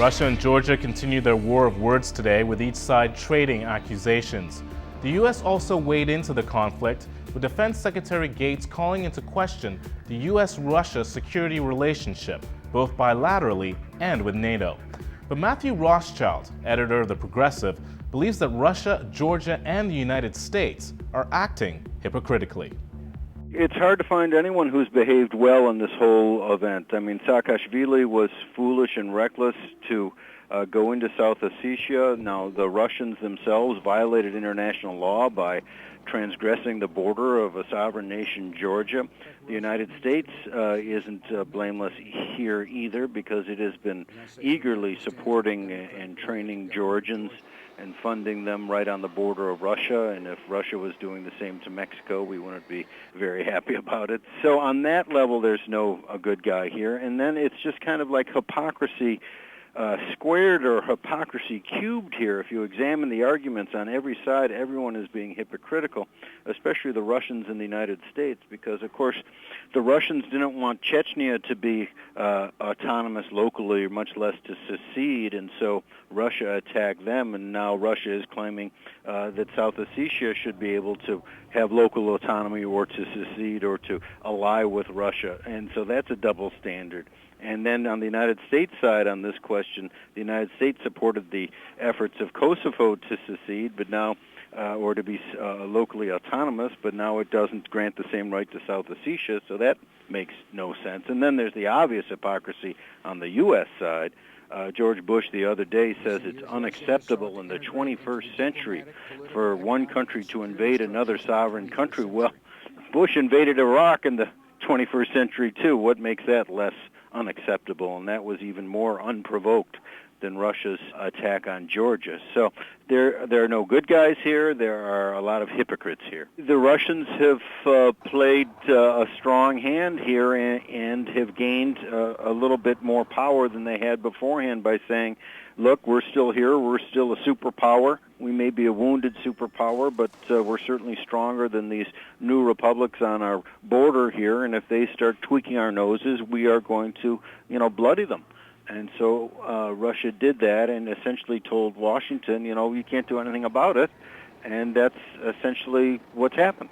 Russia and Georgia continue their war of words today, with each side trading accusations. The U.S. also weighed into the conflict, with Defense Secretary Gates calling into question the U.S.-Russia security relationship, both bilaterally and with NATO. But Matthew Rothschild, editor of The Progressive, believes that Russia, Georgia, and the United States are acting hypocritically. It's hard to find anyone who's behaved well in this whole event. I mean, Saakashvili was foolish and reckless to go into South Ossetia. Now, the Russians themselves violated international law by transgressing the border of a sovereign nation, Georgia. The United States isn't blameless here either, because it has been eagerly supporting and training Georgians and funding them right on the border of Russia, and if Russia was doing the same to Mexico, we wouldn't be very happy about it. So on that level, there's no a good guy here, and then it's just kind of like hypocrisy squared or hypocrisy cubed here. If you examine the arguments on every side, everyone is being hypocritical, especially the Russians and the United States, because, of course, the Russians didn't want Chechnya to be autonomous locally, much less to secede, and so Russia attacked them, and now Russia is claiming that South Ossetia should be able to have local autonomy or to secede or to ally with Russia, and so that's a double standard. And then on the United States side on this question, the United States supported the efforts of Kosovo to secede, but now, or to be locally autonomous, but now it doesn't grant the same right to South Ossetia, so that makes no sense. And then there's the obvious hypocrisy on the U.S. side. George Bush the other day says it's unacceptable in the 21st century for one country to invade another sovereign country. Well, Bush invaded Iraq in the 21st century too. What makes that less unacceptable? And that was even more unprovoked than Russia's attack on Georgia. So there are no good guys here. There are a lot of hypocrites here. The Russians have played a strong hand here and have gained a little bit more power than they had beforehand by saying, look, we're still here. We're still a superpower. We may be a wounded superpower, but we're certainly stronger than these new republics on our border here. And if they start tweaking our noses, we are going to, bloody them. And so Russia did that and essentially told Washington, you can't do anything about it. And that's essentially what's happened.